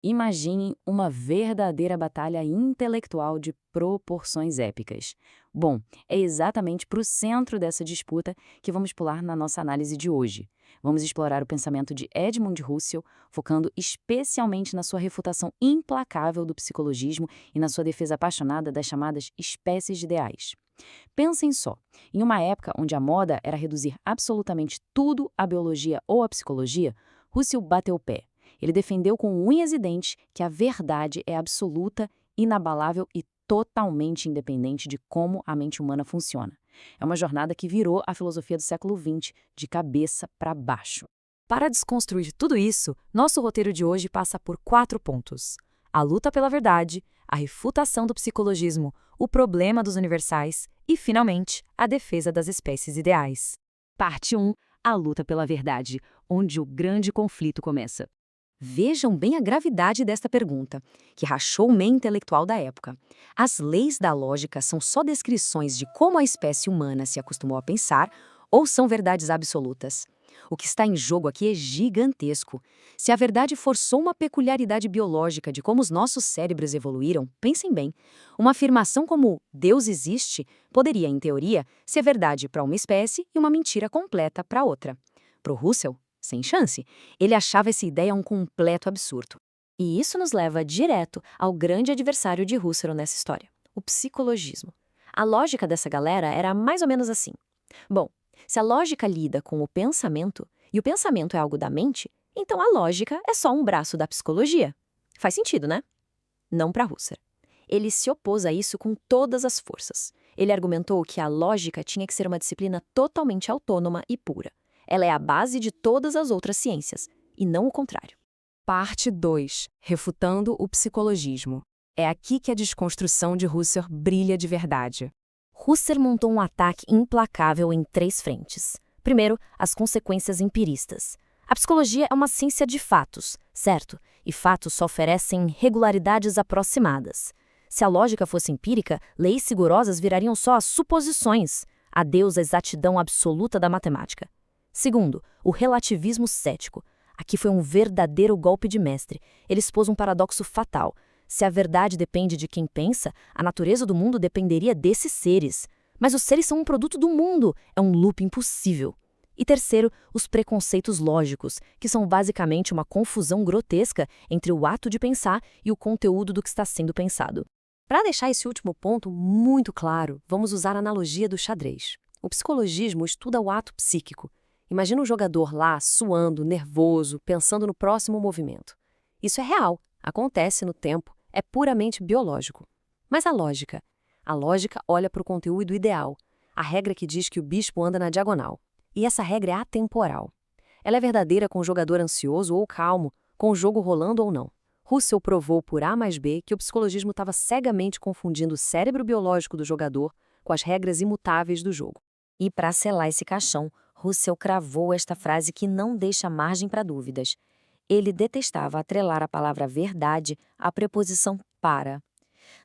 Imaginem uma verdadeira batalha intelectual de proporções épicas. Bom, é exatamente para o centro dessa disputa que vamos pular na nossa análise de hoje. Vamos explorar o pensamento de Edmund Husserl, focando especialmente na sua refutação implacável do psicologismo e na sua defesa apaixonada das chamadas espécies de ideais. Pensem só, em uma época onde a moda era reduzir absolutamente tudo à biologia ou à psicologia, Husserl bateu o pé. Ele defendeu com unhas e dentes que a verdade é absoluta, inabalável e totalmente independente de como a mente humana funciona. É uma jornada que virou a filosofia do século XX de cabeça para baixo. Para desconstruir tudo isso, nosso roteiro de hoje passa por 4 pontos: a luta pela verdade, a refutação do psicologismo, o problema dos universais e, finalmente, a defesa das espécies ideais. Parte 1. A luta pela verdade, onde o grande conflito começa. Vejam bem a gravidade desta pergunta, que rachou o meio intelectual da época. As leis da lógica são só descrições de como a espécie humana se acostumou a pensar ou são verdades absolutas? O que está em jogo aqui é gigantesco. Se a verdade for só uma peculiaridade biológica de como os nossos cérebros evoluíram, pensem bem. Uma afirmação como Deus existe poderia, em teoria, ser verdade para uma espécie e uma mentira completa para outra. Para o Russell, sem chance. Ele achava essa ideia um completo absurdo. E isso nos leva direto ao grande adversário de Husserl nessa história, o psicologismo. A lógica dessa galera era mais ou menos assim. Bom, se a lógica lida com o pensamento, e o pensamento é algo da mente, então a lógica é só um braço da psicologia. Faz sentido, né? Não para Husserl. Ele se opôs a isso com todas as forças. Ele argumentou que a lógica tinha que ser uma disciplina totalmente autônoma e pura. Ela é a base de todas as outras ciências, e não o contrário. Parte 2. Refutando o psicologismo. É aqui que a desconstrução de Husserl brilha de verdade. Husserl montou um ataque implacável em 3 frentes. Primeiro, as consequências empiristas. A psicologia é uma ciência de fatos, certo? E fatos só oferecem regularidades aproximadas. Se a lógica fosse empírica, leis rigorosas virariam só as suposições. Adeus à exatidão absoluta da matemática. Segundo, o relativismo cético. Aqui foi um verdadeiro golpe de mestre. Ele expôs um paradoxo fatal. Se a verdade depende de quem pensa, a natureza do mundo dependeria desses seres. Mas os seres são um produto do mundo. É um loop impossível. E terceiro, os preconceitos lógicos, que são basicamente uma confusão grotesca entre o ato de pensar e o conteúdo do que está sendo pensado. Para deixar esse último ponto muito claro, vamos usar a analogia do xadrez. O psicologismo estuda o ato psíquico. Imagina um jogador lá, suando, nervoso, pensando no próximo movimento. Isso é real, acontece no tempo, é puramente biológico. Mas a lógica? A lógica olha para o conteúdo ideal, a regra que diz que o bispo anda na diagonal. E essa regra é atemporal. Ela é verdadeira com o jogador ansioso ou calmo, com o jogo rolando ou não. Husserl provou por A mais B que o psicologismo estava cegamente confundindo o cérebro biológico do jogador com as regras imutáveis do jogo. E para selar esse caixão, Husserl cravou esta frase que não deixa margem para dúvidas. Ele detestava atrelar a palavra verdade à preposição para.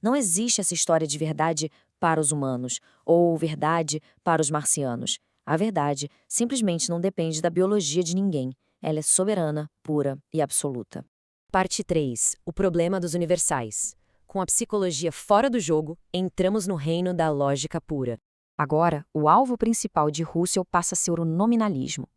Não existe essa história de verdade para os humanos ou verdade para os marcianos. A verdade simplesmente não depende da biologia de ninguém. Ela é soberana, pura e absoluta. Parte 3. O problema dos universais. Com a psicologia fora do jogo, entramos no reino da lógica pura. Agora, o alvo principal de Husserl passa a ser o nominalismo.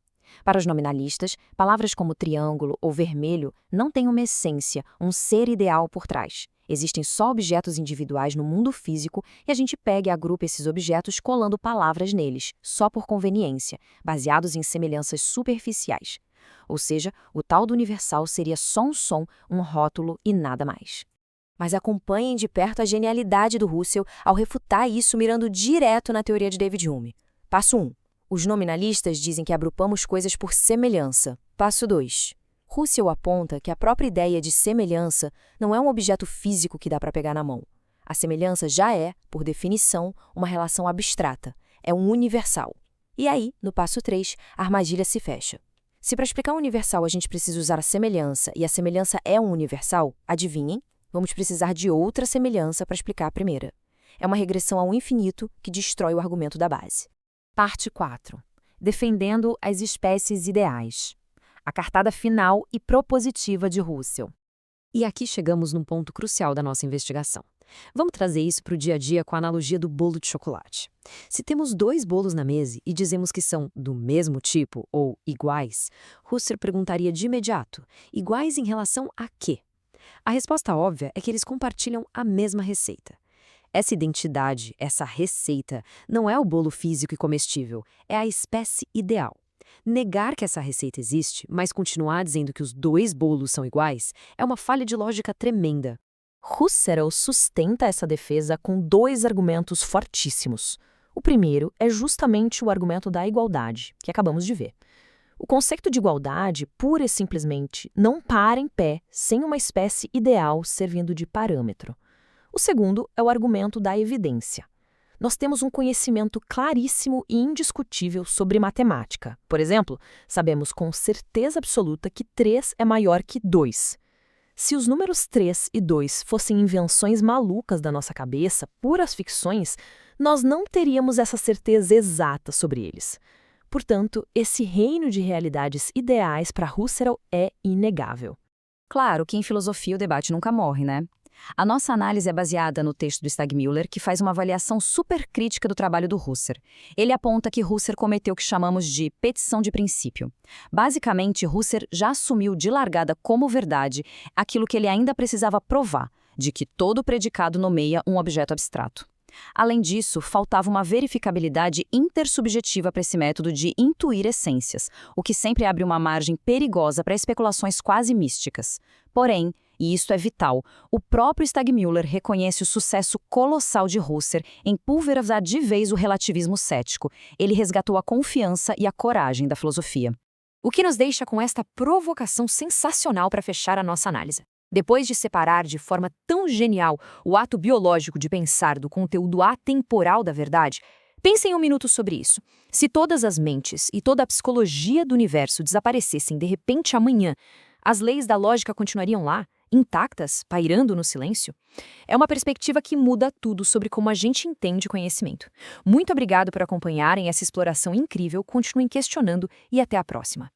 Para os nominalistas, palavras como triângulo ou vermelho não têm uma essência, um ser ideal por trás. Existem só objetos individuais no mundo físico e a gente pega e agrupa esses objetos colando palavras neles, só por conveniência, baseados em semelhanças superficiais. Ou seja, o tal do universal seria só um som, um rótulo e nada mais. Mas acompanhem de perto a genialidade do Husserl ao refutar isso mirando direto na teoria de David Hume. Passo 1. Os nominalistas dizem que agrupamos coisas por semelhança. Passo 2. Husserl aponta que a própria ideia de semelhança não é um objeto físico que dá para pegar na mão. A semelhança já é, por definição, uma relação abstrata. É um universal. E aí, no passo 3, a armadilha se fecha. Se para explicar um universal a gente precisa usar a semelhança e a semelhança é um universal, adivinhem? Vamos precisar de outra semelhança para explicar a primeira. É uma regressão ao infinito que destrói o argumento da base. Parte 4. Defendendo as espécies ideais. A cartada final e propositiva de Husserl. E aqui chegamos num ponto crucial da nossa investigação. Vamos trazer isso para o dia a dia com a analogia do bolo de chocolate. Se temos dois bolos na mesa e dizemos que são do mesmo tipo ou iguais, Husserl perguntaria de imediato: iguais em relação a quê? A resposta óbvia é que eles compartilham a mesma receita. Essa identidade, essa receita, não é o bolo físico e comestível, é a espécie ideal. Negar que essa receita existe, mas continuar dizendo que os dois bolos são iguais, é uma falha de lógica tremenda. Husserl sustenta essa defesa com dois argumentos fortíssimos. O primeiro é justamente o argumento da igualdade, que acabamos de ver. O conceito de igualdade, pura e simplesmente, não para em pé sem uma espécie ideal servindo de parâmetro. O segundo é o argumento da evidência. Nós temos um conhecimento claríssimo e indiscutível sobre matemática. Por exemplo, sabemos com certeza absoluta que 3 é maior que 2. Se os números 3 e 2 fossem invenções malucas da nossa cabeça, puras ficções, nós não teríamos essa certeza exata sobre eles. Portanto, esse reino de realidades ideais para Husserl é inegável. Claro que em filosofia o debate nunca morre, né? A nossa análise é baseada no texto do Stagmüller, que faz uma avaliação super crítica do trabalho do Husserl. Ele aponta que Husserl cometeu o que chamamos de petição de princípio. Basicamente, Husserl já assumiu de largada como verdade aquilo que ele ainda precisava provar, de que todo predicado nomeia um objeto abstrato. Além disso, faltava uma verificabilidade intersubjetiva para esse método de intuir essências, o que sempre abre uma margem perigosa para especulações quase místicas. Porém, e isto é vital, o próprio Stagmüller reconhece o sucesso colossal de Husserl em pulverizar de vez o relativismo cético. Ele resgatou a confiança e a coragem da filosofia. O que nos deixa com esta provocação sensacional para fechar a nossa análise. Depois de separar de forma tão genial o ato biológico de pensar do conteúdo atemporal da verdade, pensem um minuto sobre isso. Se todas as mentes e toda a psicologia do universo desaparecessem de repente amanhã, as leis da lógica continuariam lá, intactas, pairando no silêncio? É uma perspectiva que muda tudo sobre como a gente entende conhecimento. Muito obrigado por acompanharem essa exploração incrível, continuem questionando e até a próxima.